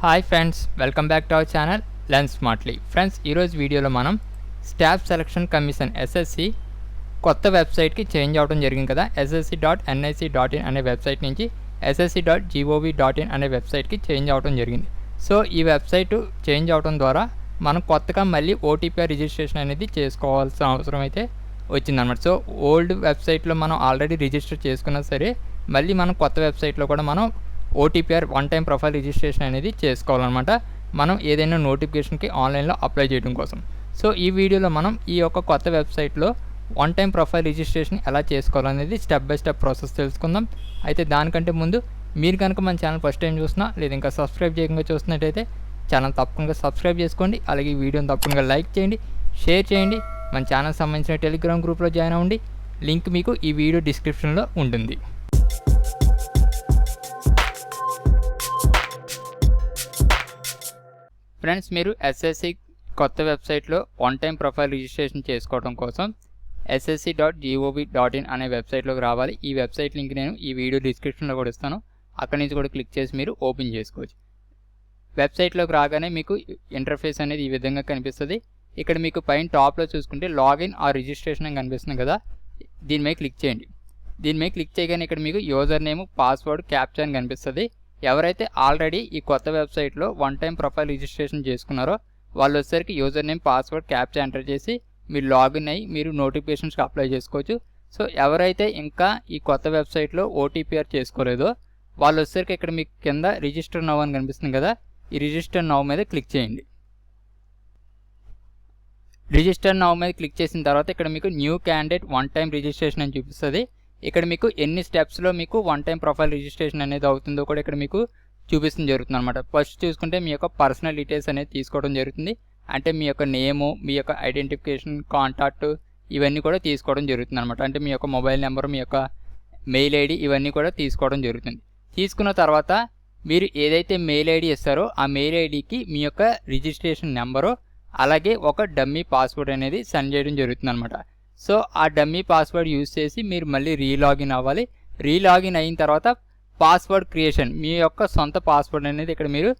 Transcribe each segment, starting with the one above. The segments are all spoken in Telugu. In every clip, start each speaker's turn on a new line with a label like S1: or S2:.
S1: Hi friends, welcome back to our channel learn smartly. Friends, ఈరోజు వీడియోలో మనం స్టాఫ్ సెలక్షన్ కమిషన్ ఎస్ఎస్సి కొత్త వెబ్సైట్కి చేంజ్ అవ్వడం జరిగింది కదా. ssc.nic.in అనే వెబ్సైట్ నుంచి ssc.gov.in అనే వెబ్సైట్కి చేంజ్ అవ్వడం జరిగింది. సో ఈ వెబ్సైట్ చేంజ్ అవ్వడం ద్వారా మనం కొత్తగా మళ్ళీ ఓటీపీ రిజిస్ట్రేషన్ అనేది చేసుకోవాల్సిన అవసరం అయితే వచ్చిందన్నమాట. సో ఓల్డ్ వెబ్సైట్లో మనం ఆల్రెడీ రిజిస్టర్ చేసుకున్నా సరే మళ్ళీ మనం కొత్త వెబ్సైట్లో కూడా మనం OTPR one time profile registration అనేది చేసుకోవాలన్నమాట, మనం ఏదైనా నోటిఫికేషన్కి ఆన్లైన్లో అప్లై చేయడం కోసం. సో ఈ వీడియోలో మనం ఈ యొక్క కొత్త వెబ్సైట్లో వన్ టైం ప్రొఫైల్ రిజిస్ట్రేషన్ ఎలా చేసుకోవాలనేది స్టెప్ బై స్టెప్ ప్రాసెస్ తెలుసుకుందాం. అయితే దానికంటే ముందు మీరు కనుక మన ఛానల్ ఫస్ట్ టైం చూసినా లేదా ఇంకా సబ్స్క్రైబ్ చేయకుండా చూస్తున్నట్టయితే ఛానల్ తప్పకుండా సబ్స్క్రైబ్ చేసుకోండి. అలాగే ఈ వీడియోని తప్పకుండా లైక్ చేయండి, షేర్ చేయండి. మన ఛానల్ సంబంధించిన టెలిగ్రామ్ గ్రూప్లో జాయిన్ అవ్వండి, లింక్ మీకు ఈ వీడియో డిస్క్రిప్షన్లో ఉంటుంది. ఫ్రెండ్స్, మీరు ఎస్ఎస్సి కొత్త వెబ్సైట్లో వన్ టైం ప్రొఫైల్ రిజిస్ట్రేషన్ చేసుకోవడం కోసం ssc.gov.in అనే వెబ్సైట్లోకి రావాలి. ఈ వెబ్సైట్ లింక్ నేను ఈ వీడియో డిస్క్రిప్షన్లో కూడా ఇస్తాను, అక్కడి నుంచి కూడా క్లిక్ చేసి మీరు ఓపెన్ చేసుకోవచ్చు. వెబ్సైట్లోకి రాగానే మీకు ఇంటర్ఫేస్ అనేది ఈ విధంగా కనిపిస్తుంది. ఇక్కడ మీకు పైన టాప్లో చూసుకుంటే లాగిన్ ఆర్ రిజిస్ట్రేషన్ అని కనిపిస్తుంది కదా, దీని మీద క్లిక్ చేయండి. దీని మీద క్లిక్ చేయగానే ఇక్కడ మీకు యూజర్ నేమ్, పాస్వర్డ్, క్యాప్చా అని కనిపిస్తుంది. ఎవరైతే ఆల్రెడీ ఈ కొత్త వెబ్సైట్లో వన్ టైం ప్రొఫైల్ రిజిస్ట్రేషన్ చేసుకున్నారో వాళ్ళు వచ్చేసరికి user name, password, captcha enter చేసి మీరు లాగిన్ అయ్యి మీరు నోటిఫికేషన్స్కి అప్లై చేసుకోవచ్చు. సో ఎవరైతే ఇంకా ఈ కొత్త వెబ్సైట్లో ఓటీపీఆర్ చేసుకోలేదో వాళ్ళు వచ్చేసరికి ఇక్కడ మీకు కింద రిజిస్టర్ నౌ అని కనిపిస్తుంది కదా, ఈ రిజిస్టర్ నౌ మీద క్లిక్ చేయండి. రిజిస్టర్ నౌ మీద క్లిక్ చేసిన తర్వాత ఇక్కడ మీకు new candidate one time registration అని చూపిస్తుంది. ఇక్కడ మీకు ఎన్ని స్టెప్స్లో మీకు వన్ టైం ప్రొఫైల్ రిజిస్ట్రేషన్ అనేది అవుతుందో కూడా ఇక్కడ మీకు చూపిస్తుంది జరుగుతుంది అనమాట. ఫస్ట్ చూసుకుంటే మీ యొక్క పర్సనల్ డీటెయిల్స్ అనేది తీసుకోవడం జరుగుతుంది. అంటే మీ యొక్క నేము, మీ యొక్క ఐడెంటిఫికేషన్, కాంటాక్ట్ ఇవన్నీ కూడా తీసుకోవడం జరుగుతుంది అనమాట. అంటే మీ యొక్క మొబైల్ నెంబర్, మీ యొక్క మెయిల్ ఐడి ఇవన్నీ కూడా తీసుకోవడం జరుగుతుంది. తీసుకున్న తర్వాత మీరు ఏదైతే మెయిల్ ఐడి ఇస్తారో ఆ మెయిల్ ఐడికి మీ యొక్క రిజిస్ట్రేషన్ నెంబరు అలాగే ఒక డమ్మీ పాస్వర్డ్ అనేది సెండ్ చేయడం జరుగుతుంది అనమాట. సో ఆ డమ్మీ పాస్వర్డ్ యూజ్ చేసి మీరు మళ్ళీ రీలాగిన్ అవ్వాలి. రీలాగిన్ అయిన తర్వాత పాస్వర్డ్ క్రియేషన్, మీ యొక్క సొంత పాస్వర్డ్ అనేది ఇక్కడ మీరు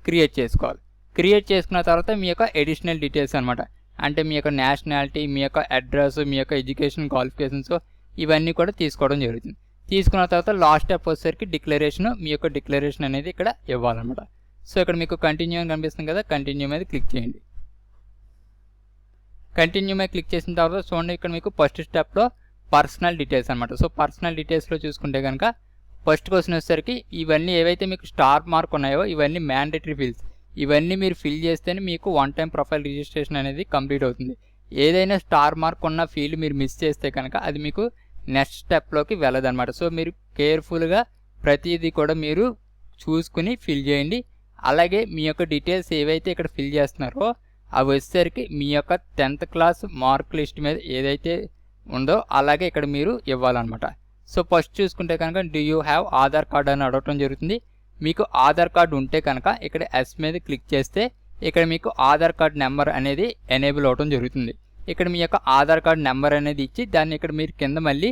S1: క్రియేట్ చేసుకోవాలి. క్రియేట్ చేసుకున్న తర్వాత మీ యొక్క అడిషనల్ డీటెయిల్స్ అనమాట, అంటే మీ యొక్క నేషనాలిటీ, మీ యొక్క అడ్రస్, మీ యొక్క ఎడ్యుకేషన్ క్వాలిఫికేషన్స్ ఇవన్నీ కూడా తీసుకోవడం జరుగుతుంది. తీసుకున్న తర్వాత లాస్ట్ స్టెప్ వచ్చేసరికి డిక్లరేషన్, మీ యొక్క డిక్లరేషన్ అనేది ఇక్కడ ఇవ్వాలన్నమాట. సో ఇక్కడ మీకు కంటిన్యూ అని కనిపిస్తుంది కదా, కంటిన్యూ మీద క్లిక్ చేయండి. కంటిన్యూ మీద క్లిక్ చేసిన తర్వాత చూడండి ఇక్కడ మీకు ఫస్ట్ స్టెప్లో పర్సనల్ డీటెయిల్స్ అనమాట. సో పర్సనల్ డీటెయిల్స్లో చూసుకుంటే కనుక ఫస్ట్ క్వశ్చన్ వచ్చేసరికి ఇవన్నీ ఏవైతే మీకు స్టార్ మార్క్ ఉన్నాయో ఇవన్నీ మ్యాండేటరీ ఫీల్డ్స్. ఇవన్నీ మీరు ఫిల్ చేస్తేనే మీకు వన్ టైం ప్రొఫైల్ రిజిస్ట్రేషన్ అనేది కంప్లీట్ అవుతుంది. ఏదైనా స్టార్ మార్క్ ఉన్న ఫీల్డ్ మీరు మిస్ చేస్తే కనుక అది మీకు నెక్స్ట్ స్టెప్లోకి వెళ్ళదన్నమాట. సో మీరు కేర్ఫుల్గా ప్రతిదీ కూడా మీరు చూసుకుని ఫిల్ చేయండి. అలాగే మీ యొక్క డీటెయిల్స్ ఏవైతే ఇక్కడ ఫిల్ చేస్తున్నారో అవి వచ్చేసరికి మీ యొక్క 10th క్లాస్ మార్క్ లిస్ట్ మీద ఏదైతే ఉందో అలాగే ఇక్కడ మీరు ఇవ్వాలన్నమాట. సో ఫస్ట్ చూసుకుంటే కనుక do you have Aadhaar card అని అడగటం జరుగుతుంది. మీకు ఆధార్ కార్డు ఉంటే కనుక ఇక్కడ ఎస్ మీద క్లిక్ చేస్తే ఇక్కడ మీకు ఆధార్ కార్డ్ నెంబర్ అనేది ఎనేబుల్ అవడం జరుగుతుంది. ఇక్కడ మీ యొక్క ఆధార్ కార్డ్ నెంబర్ అనేది ఇచ్చి దాన్ని ఇక్కడ మీరు కింద మళ్ళీ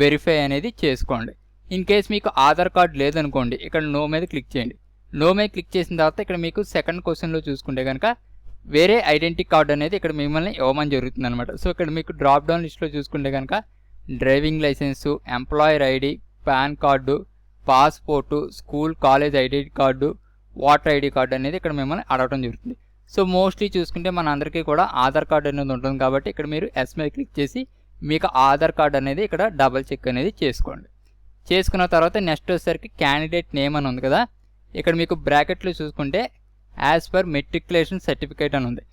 S1: వెరిఫై అనేది చేసుకోండి. ఇన్ కేస్ మీకు ఆధార్ కార్డ్ లేదనుకోండి, ఇక్కడ నో మీద క్లిక్ చేయండి. నో మీద క్లిక్ చేసిన తర్వాత ఇక్కడ మీకు సెకండ్ క్వశ్చన్లో చూసుకుంటే కనుక వేరే ఐడెంటిటీ కార్డు అనేది ఇక్కడ మిమ్మల్ని ఇవ్వమని జరుగుతుంది అనమాట. సో ఇక్కడ మీకు డ్రాప్ డౌన్ లిస్ట్లో చూసుకుంటే కనుక driving licence, employer ID, pan card, passport, school college identity card, voter ID card అనేది ఇక్కడ మిమ్మల్ని అడగడం జరుగుతుంది. సో మోస్ట్లీ చూసుకుంటే మన అందరికీ కూడా ఆధార్ కార్డు అనేది ఉంటుంది కాబట్టి ఇక్కడ మీరు ఎస్ మీద క్లిక్ చేసి మీకు ఆధార్ కార్డు అనేది ఇక్కడ డబల్ చెక్ అనేది చేసుకోండి. చేసుకున్న తర్వాత నెక్స్ట్ వచ్చేసరికి క్యాండిడేట్ నేమ్ అని ఉంది కదా, ఇక్కడ మీకు బ్రాకెట్లో చూసుకుంటే యాజ్ పర్ మెట్రికులేషన్ సర్టిఫికేట్ అని ఉంది.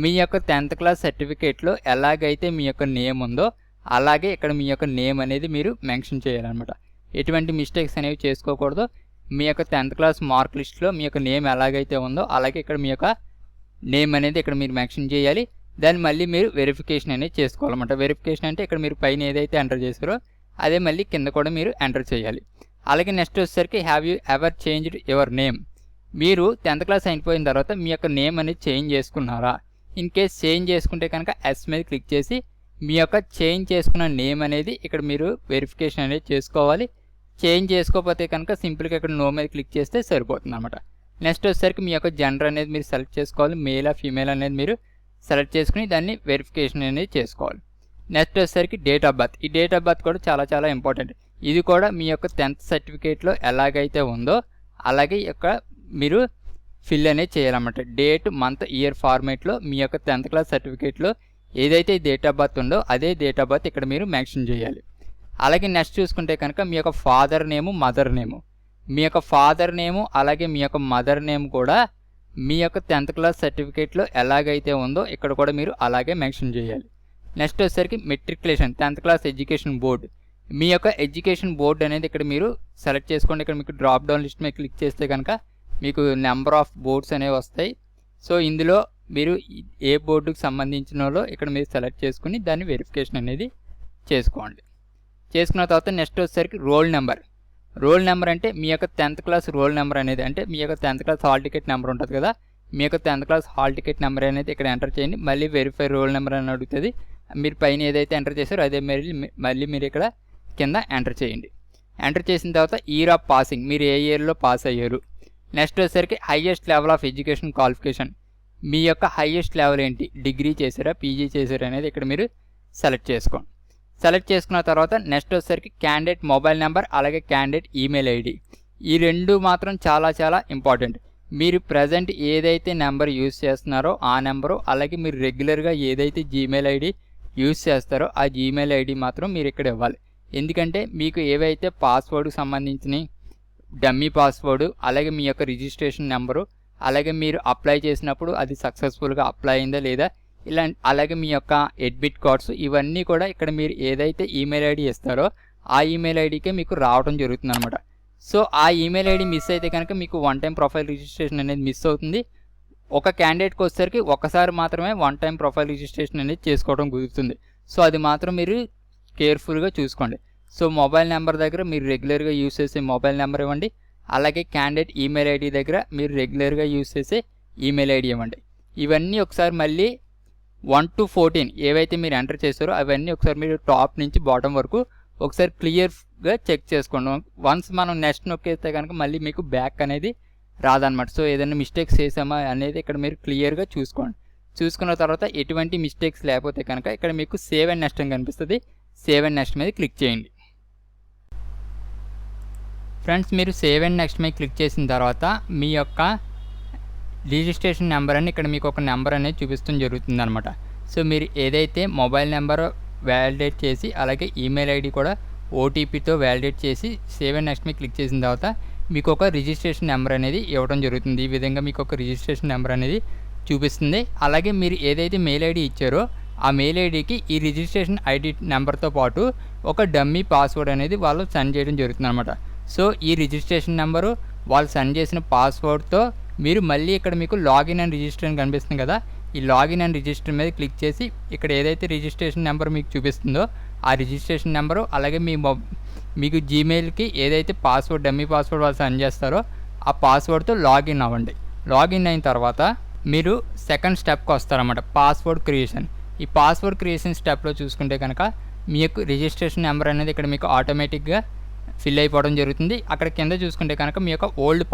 S1: మీ యొక్క 10th క్లాస్ సర్టిఫికేట్లో ఎలాగైతే మీ యొక్క నేమ్ ఉందో అలాగే ఇక్కడ మీ యొక్క నేమ్ అనేది మీరు మెన్షన్ చేయాలన్నమాట. ఎటువంటి మిస్టేక్స్ అనేవి చేసుకోకూడదు. మీ యొక్క 10th క్లాస్ మార్క్ లిస్ట్లో మీ యొక్క నేమ్ ఎలాగైతే ఉందో అలాగే ఇక్కడ మీ యొక్క నేమ్ అనేది ఇక్కడ మీరు మెన్షన్ చేయాలి. దాన్ని మళ్ళీ మీరు వెరిఫికేషన్ అనేది చేసుకోవాలన్నమాట. వెరిఫికేషన్ అంటే ఇక్కడ మీరు పైన ఏదైతే ఎంటర్ చేశారో అదే మళ్ళీ కింద కూడా మీరు ఎంటర్ చేయాలి. అలాగే నెక్స్ట్ వచ్చేసరికి have you ever changed your name. మీరు 10th క్లాస్ అయిపోయిన తర్వాత మీ యొక్క నేమ్ అనేది చేంజ్ చేసుకున్నారా? ఇన్ కేస్ చేంజ్ చేసుకుంటే కనుక ఎస్ మీద క్లిక్ చేసి మీ యొక్క చేంజ్ చేసుకున్న నేమ్ అనేది ఇక్కడ మీరు వెరిఫికేషన్ అనేది చేసుకోవాలి. చేంజ్ చేసుకోకపోతే కనుక సింపుల్గా ఇక్కడ నో మీద క్లిక్ చేస్తే సరిపోతుంది అనమాట. నెక్స్ట్ వచ్చేసరికి మీ యొక్క జెండర్ అనేది మీరు సెలెక్ట్ చేసుకోవాలి, మేలా ఫీమేల్ అనేది మీరు సెలెక్ట్ చేసుకుని దాన్ని వెరిఫికేషన్ అనేది చేసుకోవాలి. నెక్స్ట్ వచ్చేసరికి డేట్ ఆఫ్ బర్త్. ఈ డేట్ ఆఫ్ బర్త్ కూడా చాలా ఇంపార్టెంట్. ఇది కూడా మీ యొక్క 10th సర్టిఫికేట్లో ఎలాగైతే ఉందో అలాగే యొక్క మీరు ఫిల్ అనేది చేయాలన్నమాట. డేట్, మంత్, ఇయర్ ఫార్మేట్లో మీ యొక్క 10th క్లాస్ సర్టిఫికేట్లో ఏదైతే డేట్ ఆఫ్ బర్త్ ఉందో అదే డేట్ ఆఫ్ బర్త్ ఇక్కడ మీరు మెన్షన్ చేయాలి. అలాగే నెక్స్ట్ చూసుకుంటే కనుక మీ యొక్క ఫాదర్ నేము, మదర్ నేము, మీ యొక్క ఫాదర్ నేము అలాగే మీ యొక్క మదర్ నేమ్ కూడా మీ యొక్క 10th క్లాస్ సర్టిఫికేట్లో ఎలాగైతే ఉందో ఇక్కడ కూడా మీరు అలాగే మెన్షన్ చేయాలి. నెక్స్ట్ వచ్చేసరికి matriculation 10th class education board, మీ యొక్క ఎడ్యుకేషన్ బోర్డు అనేది ఇక్కడ మీరు సెలెక్ట్ చేసుకోండి. ఇక్కడ మీకు డ్రాప్ డౌన్ లిస్ట్ మీద క్లిక్ చేస్తే కనుక మీకు నెంబర్ ఆఫ్ బోర్డ్స్ అనేవి వస్తాయి. సో ఇందులో మీరు ఏ బోర్డుకు సంబంధించినలో ఇక్కడ మీరు సెలెక్ట్ చేసుకుని దాన్ని వెరిఫికేషన్ అనేది చేసుకోండి. చేసుకున్న తర్వాత నెక్స్ట్ వచ్చేసరికి రోల్ నెంబర్. రోల్ నెంబర్ అంటే మీ యొక్క 10th క్లాస్ రోల్ నెంబర్ అనేది, అంటే మీ యొక్క 10th class hall ticket number ఉంటుంది కదా, మీ యొక్క 10th class hall ticket number అనేది ఇక్కడ ఎంటర్ చేయండి. మళ్ళీ వెరిఫై రోల్ నెంబర్ అని అడుగుతుంది. మీరు పైన ఏదైతే ఎంటర్ చేశారో అదే మళ్ళీ మీరు ఇక్కడ కింద ఎంటర్ చేయండి. ఎంటర్ చేసిన తర్వాత ఇయర్ ఆఫ్ పాసింగ్, మీరు ఏ ఇయర్లో పాస్ అయ్యారు. నెక్స్ట్ వచ్చేసరికి highest level of education qualification, మీ యొక్క హైయెస్ట్ లెవెల్ ఏంటి, డిగ్రీ చేశారా, పీజీ చేశారా అనేది ఇక్కడ మీరు సెలెక్ట్ చేసుకోండి. సెలెక్ట్ చేసుకున్న తర్వాత నెక్స్ట్ వచ్చేసరికి క్యాండిడేట్ మొబైల్ నెంబర్ అలాగే క్యాండిడేట్ ఈమెయిల్ ఐడి. ఈ రెండు మాత్రం చాలా ఇంపార్టెంట్. మీరు ప్రజెంట్ ఏదైతే నెంబర్ యూజ్ చేస్తున్నారో ఆ నెంబరు, అలాగే మీరు రెగ్యులర్గా ఏదైతే జీమెయిల్ ఐడి యూజ్ చేస్తారో ఆ జీమెయిల్ ఐడి మాత్రం మీరు ఇక్కడ ఇవ్వాలి. ఎందుకంటే మీకు ఏవైతే పాస్వర్డ్కి సంబంధించిన డమ్మీ పాస్వర్డ్, అలాగే మీ యొక్క రిజిస్ట్రేషన్ నెంబరు, అలాగే మీరు అప్లై చేసినప్పుడు అది సక్సెస్ఫుల్గా అప్లై అయిందా లేదా, అలాగే మీ యొక్క అడ్మిట్ కార్డ్స్, ఇవన్నీ కూడా ఇక్కడ మీరు ఏదైతే ఈమెయిల్ ఐడి ఇస్తారో ఆ ఈమెయిల్ ఐడికే మీకు రావడం జరుగుతుంది అనమాట. సో ఆ ఈమెయిల్ ఐడి మిస్ అయితే కనుక మీకు వన్ టైం ప్రొఫైల్ రిజిస్ట్రేషన్ అనేది మిస్ అవుతుంది. ఒక క్యాండిడేట్కి వచ్చేసరికి ఒకసారి మాత్రమే వన్ టైం ప్రొఫైల్ రిజిస్ట్రేషన్ అనేది చేసుకోవడం కుదురుతుంది. సో అది మాత్రం మీరు కేర్ఫుల్గా చూసుకోండి. సో మొబైల్ నెంబర్ దగ్గర మీరు రెగ్యులర్గా యూజ్ చేసే మొబైల్ నెంబర్ ఇవ్వండి. అలాగే క్యాండిడేట్ ఈమెయిల్ ఐడి దగ్గర మీరు రెగ్యులర్గా యూజ్ చేసే ఈమెయిల్ ఐడి ఇవ్వండి. ఇవన్నీ ఒకసారి మళ్ళీ 1 to 14 ఏవైతే మీరు ఎంటర్ చేశారో అవన్నీ ఒకసారి మీరు టాప్ నుంచి బాటమ్ వరకు ఒకసారి క్లియర్గా చెక్ చేసుకోండి. వన్స్ మనం నెక్స్ట్ నొక్కేస్తే కనుక మళ్ళీ మీకు బ్యాక్ అనేది రాదనమాట. సో ఏదైనా మిస్టేక్స్ చేసామా అనేది ఇక్కడ మీరు క్లియర్గా చూసుకోండి. చూసుకున్న తర్వాత ఎటువంటి మిస్టేక్స్ లేకపోతే కనుక ఇక్కడ మీకు సేవ్ అండ్ నెక్స్ట్ అని కనిపిస్తుంది. సేవ్ అండ్ నెక్స్ట్ మీద క్లిక్ చేయండి. ఫ్రెండ్స్, మీరు సేవ్ అండ్ నెక్స్ట్ మీద క్లిక్ చేసిన తర్వాత మీ యొక్క రిజిస్ట్రేషన్ నెంబర్ అని ఇక్కడ మీకు ఒక నెంబర్ అనేది చూపిస్తుంది జరుగుతుంది అనమాట. సో మీరు ఏదైతే మొబైల్ నెంబర్ వ్యాలిడేట్ చేసి అలాగే ఈమెయిల్ ఐడి కూడా ఓటీపీతో వ్యాలిడేట్ చేసి సేవ్ అండ్ నెక్స్ట్ మీద క్లిక్ చేసిన తర్వాత మీకు ఒక రిజిస్ట్రేషన్ నెంబర్ అనేది ఇవ్వడం జరుగుతుంది. ఈ విధంగా మీకు ఒక రిజిస్ట్రేషన్ నెంబర్ అనేది చూపిస్తుంది. అలాగే మీరు ఏదైతే మెయిల్ ఐడి ఇచ్చారో ఆ మెయిల్ ఐడికి ఈ రిజిస్ట్రేషన్ ఐడి నెంబర్తో పాటు ఒక డమ్మీ పాస్వర్డ్ అనేది వాళ్ళు సెండ్ చేయడం జరుగుతుంది అనమాట. సో ఈ రిజిస్ట్రేషన్ నెంబరు వాళ్ళు సెండ్ చేసిన పాస్వర్డ్తో మీరు మళ్ళీ ఇక్కడ మీకు లాగిన్ అండ్ రిజిస్టర్ అని కనిపిస్తుంది కదా, ఈ లాగిన్ అండ్ రిజిస్టర్ మీద క్లిక్ చేసి ఇక్కడ ఏదైతే రిజిస్ట్రేషన్ నెంబర్ మీకు చూపిస్తుందో ఆ రిజిస్ట్రేషన్ నెంబరు అలాగే మీకు జీమెయిల్కి ఏదైతే పాస్వర్డ్ డమ్మీ పాస్వర్డ్ వాళ్ళు సెండ్ చేస్తారో ఆ పాస్వర్డ్తో లాగిన్ అవ్వండి. లాగిన్ అయిన తర్వాత మీరు సెకండ్ స్టెప్కి వస్తారన్నమాట, పాస్వర్డ్ క్రియేషన్. ఈ పాస్వర్డ్ క్రియేషన్ స్టెప్లో చూసుకుంటే కనుక మీ యొక్క రిజిస్ట్రేషన్ నెంబర్ అనేది ఇక్కడ మీకు ఆటోమేటిక్గా ఫిల్ అయిపోవడం జరుగుతుంది. అక్కడ కింద చూసుకుంటే కనుక మీ యొక్క ఓల్డ్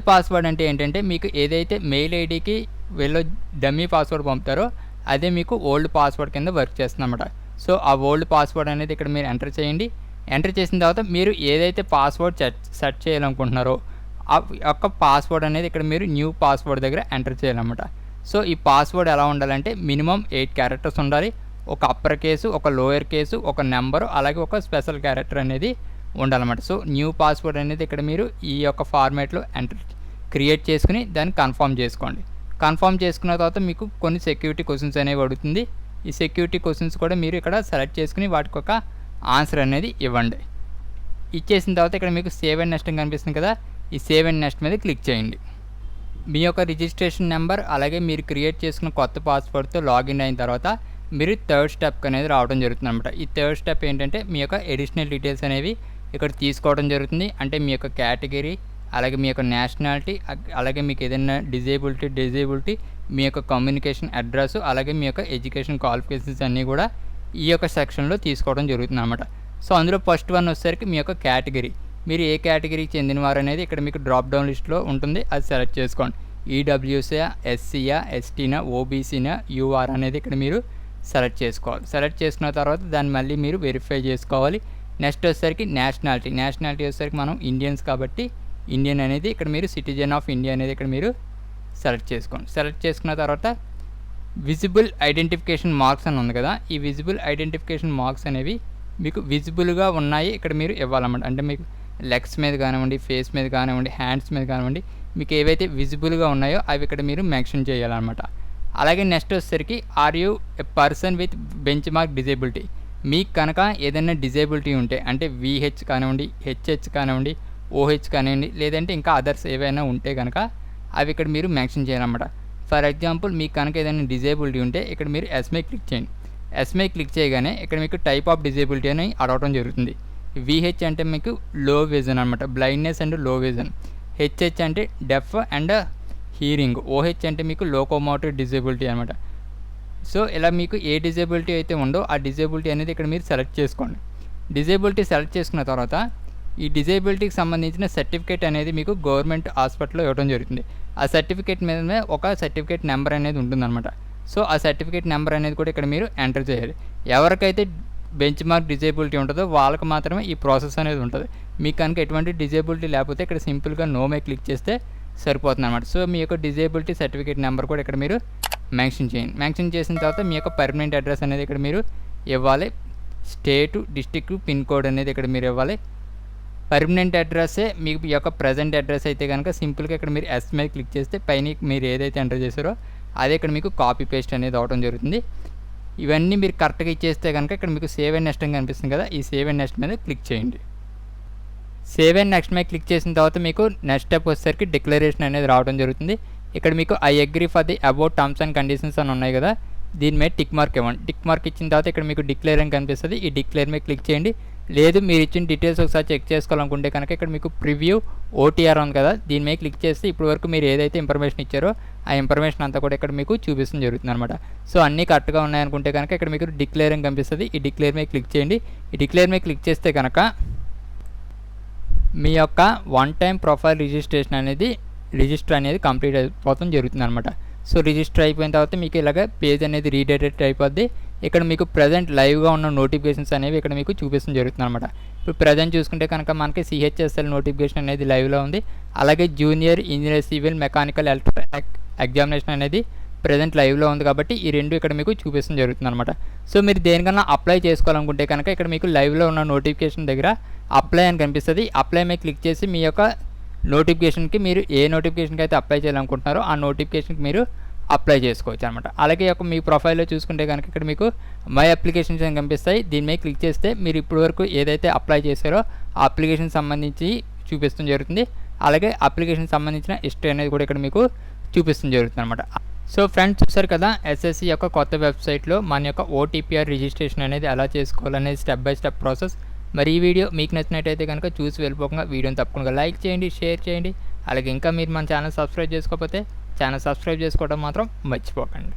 S1: పాస్వర్డ్ అంటే ఏంటంటే మీకు ఏదైతే మెయిల్ ఐడికి వీళ్ళు డమ్మీ పాస్వర్డ్ పంపుతారో అదే మీకు ఓల్డ్ పాస్వర్డ్ కింద వర్క్ చేస్తుంది అన్నమాట. సో ఆ ఓల్డ్ పాస్వర్డ్ అనేది ఇక్కడ మీరు ఎంటర్ చేయండి. ఎంటర్ చేసిన తర్వాత మీరు ఏదైతే పాస్వర్డ్ సెట్ చేయాలనుకుంటున్నారో ఆ యొక్క పాస్వర్డ్ అనేది ఇక్కడ మీరు న్యూ పాస్వర్డ్ దగ్గర ఎంటర్ చేయాలన్నమాట. సో ఈ పాస్వర్డ్ ఎలా ఉండాలంటే మినిమం 8 క్యారెక్టర్స్ ఉండాలి. ఒక అప్పర్ కేసు, ఒక లోయర్ కేసు, ఒక నెంబరు, అలాగే ఒక స్పెషల్ క్యారెక్టర్ అనేది ఉండాలన్నమాట. సో న్యూ పాస్వర్డ్ అనేది ఇక్కడ మీరు ఈ యొక్క ఫార్మాట్లో క్రియేట్ చేసుకుని దాన్ని కన్ఫర్మ్ చేసుకోండి. కన్ఫర్మ్ చేసుకున్న తర్వాత మీకు కొన్ని సెక్యూరిటీ క్వశ్చన్స్ అనేవి అడుగుతుంది. ఈ సెక్యూరిటీ క్వశ్చన్స్ కూడా మీరు ఇక్కడ సెలెక్ట్ చేసుకుని వాటికి ఒక ఆన్సర్ అనేది ఇవ్వండి. ఇచ్చేసిన తర్వాత ఇక్కడ మీకు సేవ్ అండ్ నెక్స్ట్ కనిపిస్తుంది కదా, ఈ సేవ్ అండ్ నెక్స్ట్ మీద క్లిక్ చేయండి. మీ యొక్క రిజిస్ట్రేషన్ నెంబర్ అలాగే మీరు క్రియేట్ చేసుకున్న కొత్త పాస్వర్డ్తో లాగిన్ అయిన తర్వాత మీరు థర్డ్ స్టెప్ అనేది రావడం జరుగుతుంది అనమాట. ఈ థర్డ్ స్టెప్ ఏంటంటే మీ యొక్క అడిషనల్ డీటెయిల్స్ అనేవి ఇక్కడ తీసుకోవడం జరుగుతుంది. అంటే మీ యొక్క కేటగిరీ, అలాగే మీ యొక్క నేషనాలిటీ, అలాగే మీకు ఏదైనా డిజేబిలిటీ, మీ యొక్క కమ్యూనికేషన్ అడ్రస్, అలాగే మీ యొక్క ఎడ్యుకేషన్ క్వాలిఫికేషన్స్ అన్నీ కూడా ఈ యొక్క సెక్షన్లో తీసుకోవడం జరుగుతుంది అనమాట. సో అందులో ఫస్ట్ వన్ వచ్చేసరికి మీ యొక్క కేటగిరీ. మీరు ఏ కేటగిరీకి చెందినవారు అనేది ఇక్కడ మీకు డ్రాప్ డౌన్ లిస్ట్లో ఉంటుంది, అది సెలెక్ట్ చేసుకోండి. ఈడబ్ల్యూసీయా, ఎస్సీయా, ఎస్టీనా, ఓబీసీనా, యూఆర్ అనేది ఇక్కడ మీరు సెలెక్ట్ చేసుకోవాలి. సెలెక్ట్ చేసుకున్న తర్వాత దాన్ని మళ్ళీ మీరు వెరిఫై చేసుకోవాలి. నెక్స్ట్ వచ్చేసరికి నేషనాలిటీ వచ్చేసరికి మనం ఇండియన్స్ కాబట్టి ఇండియన్ అనేది ఇక్కడ మీరు సిటిజన్ ఆఫ్ ఇండియా అనేది ఇక్కడ మీరు సెలెక్ట్ చేసుకోండి. సెలెక్ట్ చేసుకున్న తర్వాత విజిబుల్ ఐడెంటిఫికేషన్ మార్క్స్ అని ఉంది కదా, ఈ విజిబుల్ ఐడెంటిఫికేషన్ మార్క్స్ అనేవి మీకు విజిబుల్గా ఉన్నాయి ఇక్కడ మీరు ఇవ్వాలన్నమాట. అంటే మీకు లెగ్స్ మీద కానివ్వండి, ఫేస్ మీద కానివ్వండి, హ్యాండ్స్ మీద కానివ్వండి, మీకు ఏవైతే విజిబుల్గా ఉన్నాయో అవి ఇక్కడ మీరు మెన్షన్ చేయాలన్నమాట. అలాగే నెక్స్ట్ వచ్చేసరికి are you a person with benchmark disability, మీకు కనుక ఏదైనా డిజేబిలిటీ ఉంటే అంటే విహెచ్ కానివ్వండి, హెచ్హెచ్ కానివ్వండి, ఓహెచ్ కానివ్వండి, లేదంటే ఇంకా అదర్స్ ఏవైనా ఉంటే కనుక అవి ఇక్కడ మీరు మెన్షన్ చేయాలన్నమాట. ఫర్ ఎగ్జాంపుల్ మీకు కనుక ఏదైనా డిజేబిలిటీ ఉంటే ఇక్కడ మీరు ఎస్మై క్లిక్ చేయండి. ఎస్మై క్లిక్ చేయగానే ఇక్కడ మీకు టైప్ ఆఫ్ డిజేబిలిటీ అని అడగడం జరుగుతుంది. విహెచ్ అంటే మీకు లో విజన్ అనమాట, బ్లైండ్నెస్ అండ్ లో విజన్. హెచ్హెచ్ అంటే డెఫ్ అండ్ హీరింగ్. ఓహెచ్ అంటే మీకు లోకోమోటర్ డిజేబిలిటీ అనమాట. సో ఇలా మీకు ఏ డిజేబిలిటీ అయితే ఉందో ఆ డిజేబిలిటీ అనేది ఇక్కడ మీరు సెలెక్ట్ చేసుకోండి. డిజేబిలిటీ సెలెక్ట్ చేసుకున్న తర్వాత ఈ డిజేబిలిటీకి సంబంధించిన సర్టిఫికేట్ అనేది మీకు గవర్నమెంట్ హాస్పిటల్లో ఇవ్వడం జరుగుతుంది. ఆ సర్టిఫికేట్ మీద ఒక సర్టిఫికేట్ నెంబర్ అనేది ఉంటుందన్నమాట. సో ఆ సర్టిఫికేట్ నెంబర్ అనేది కూడా ఇక్కడ మీరు ఎంటర్ చేయాలి. ఎవరికైతే బెంచ్ మార్క్ డిజేబిలిటీ ఉంటుందో వాళ్ళకి మాత్రమే ఈ ప్రాసెస్ అనేది ఉంటుంది. మీకు కనుక ఎటువంటి డిజేబిలిటీ లేకపోతే ఇక్కడ సింపుల్గా నో మే క్లిక్ చేస్తే సరిపోతుంది అనమాట. సో మీ యొక్క డిజేబిలిటీ సర్టిఫికేట్ నెంబర్ కూడా ఇక్కడ మీరు మెన్షన్ చేయండి. మెన్షన్ చేసిన తర్వాత మీ యొక్క పర్మనెంట్ అడ్రస్ అనేది ఇక్కడ మీరు ఇవ్వాలి. స్టేటు, డిస్టిక్, పిన్ కోడ్ అనేది ఇక్కడ మీరు ఇవ్వాలి. పర్మనెంట్ అడ్రస్సే మీకు యొక్క ప్రజెంట్ అడ్రస్ అయితే కనుక సింపుల్గా ఇక్కడ మీరు ఎస్ మీద క్లిక్ చేస్తే పైన మీరు ఏదైతే ఎంటర్ చేశారో అదే ఇక్కడ మీకు కాపీ పేస్ట్ అనేది అవడం జరుగుతుంది. ఇవన్నీ మీరు కరెక్ట్గా ఇచ్చేస్తే కనుక ఇక్కడ మీకు సేవ్ అండ్ నెక్స్ట్ అని కనిపిస్తుంది కదా, ఈ సేవ్ అండ్ నెక్స్ట్ మీద క్లిక్ చేయండి. సేవ్ అండ్ నెక్స్ట్ మీద క్లిక్ చేసిన తర్వాత మీకు నెక్స్ట్ స్టెప్ వచ్చేసరికి డిక్లరేషన్ అనేది రావడం జరుగుతుంది. ఇక్కడ మీకు I agree for the about terms and conditions అని ఉన్నాయి కదా, దీని మీద టిక్ మార్క్ ఇవ్వండి. టిక్ మార్క్ ఇచ్చిన తర్వాత ఇక్కడ మీకు డిక్లేర్ అని కనిపిస్తుంది, ఈ డిక్లేర్ మీద క్లిక్ చేయండి. లేదు మీరు ఇచ్చిన డీటెయిల్స్ ఒకసారి చెక్ చేసుకోవాలనుకుంటే కనుక ఇక్కడ మీకు ప్రివ్యూ ఓటీఆర్ ఉంది కదా, దీని మీద క్లిక్ చేస్తే ఇప్పటి వరకు మీరు ఏదైతే ఇన్ఫర్మేషన్ ఇచ్చారో ఆ ఇన్ఫర్మేషన్ అంతా కూడా ఇక్కడ మీకు చూపిస్తుంది జరుగుతుంది అనమాట. సో అన్నీ కరెక్ట్గా ఉన్నాయనుకుంటే కనుక ఇక్కడ మీకు డిక్లేర్ అని కనిపిస్తుంది, ఈ డిక్లేర్ మీద క్లిక్ చేయండి. ఈ డిక్లేర్ మీద క్లిక్ చేస్తే కనుక మీ యొక్క వన్ టైం ప్రొఫైల్ రిజిస్టర్ అనేది కంప్లీట్ అయిపోవడం జరుగుతుంది అనమాట. సో రిజిస్టర్ అయిపోయిన తర్వాత మీకు ఇలాగ పేజ్ అనేది రీడైరెక్ట్ అయిపోద్ది. ఇక్కడ మీకు ప్రజెంట్ లైవ్గా ఉన్న నోటిఫికేషన్స్ అనేవి ఇక్కడ మీకు చూపించడం జరుగుతుంది అనమాట. ఇప్పుడు ప్రజెంట్ చూసుకుంటే కనుక మనకి సిహెచ్ఎస్ఎల్ నోటిఫికేషన్ అనేది లైవ్లో ఉంది. అలాగే junior engineer civil mechanical electrical examination అనేది ప్రజెంట్ లైవ్లో ఉంది కాబట్టి ఈ రెండు ఇక్కడ మీకు చూపించడం జరుగుతుంది అనమాట. సో మీరు దేనికన్నా అప్లై చేసుకోవాలనుకుంటే కనుక ఇక్కడ మీకు లైవ్లో ఉన్న నోటిఫికేషన్ దగ్గర అప్లై అని కనిపిస్తుంది. అప్లై మీద క్లిక్ చేసి మీ యొక్క నోటిఫికేషన్కి మీరు ఏ నోటిఫికేషన్కి అయితే అప్లై చేయాలనుకుంటున్నారో ఆ నోటిఫికేషన్కి మీరు అప్లై చేసుకోవచ్చు అనమాట. అలాగే మీ ప్రొఫైల్లో చూసుకుంటే కనుక ఇక్కడ మీకు మై అప్లికేషన్స్ అని కనిపిస్తాయి. దీని మీద క్లిక్ చేస్తే మీరు ఇప్పటివరకు ఏదైతే అప్లై చేశారో ఆ అప్లికేషన్ సంబంధించి చూపిస్తూ జరుగుతుంది. అలాగే అప్లికేషన్ సంబంధించిన హిస్టరీ అనేది కూడా ఇక్కడ మీకు చూపిస్తూ జరుగుతుంది అనమాట. సో ఫ్రెండ్స్ చూసారు కదా, ఎస్ఎస్సి యొక్క కొత్త వెబ్సైట్లో మన యొక్క ఓటీపీఆర్ రిజిస్ట్రేషన్ అనేది ఎలా చేసుకోవాలనేది స్టెప్ బై స్టెప్ ప్రాసెస్. మరి ఈ వీడియో మీకు నచ్చినట్టయితే కనుక చూసి వెళ్ళిపోకుండా వీడియోని తప్పకుండా లైక్ చేయండి, షేర్ చేయండి. అలాగే ఇంకా మీరు మన ఛానల్ సబ్స్క్రైబ్ చేసుకోకపోతే ఛానల్ సబ్స్క్రైబ్ చేసుకోవడం మాత్రం మర్చిపోకండి.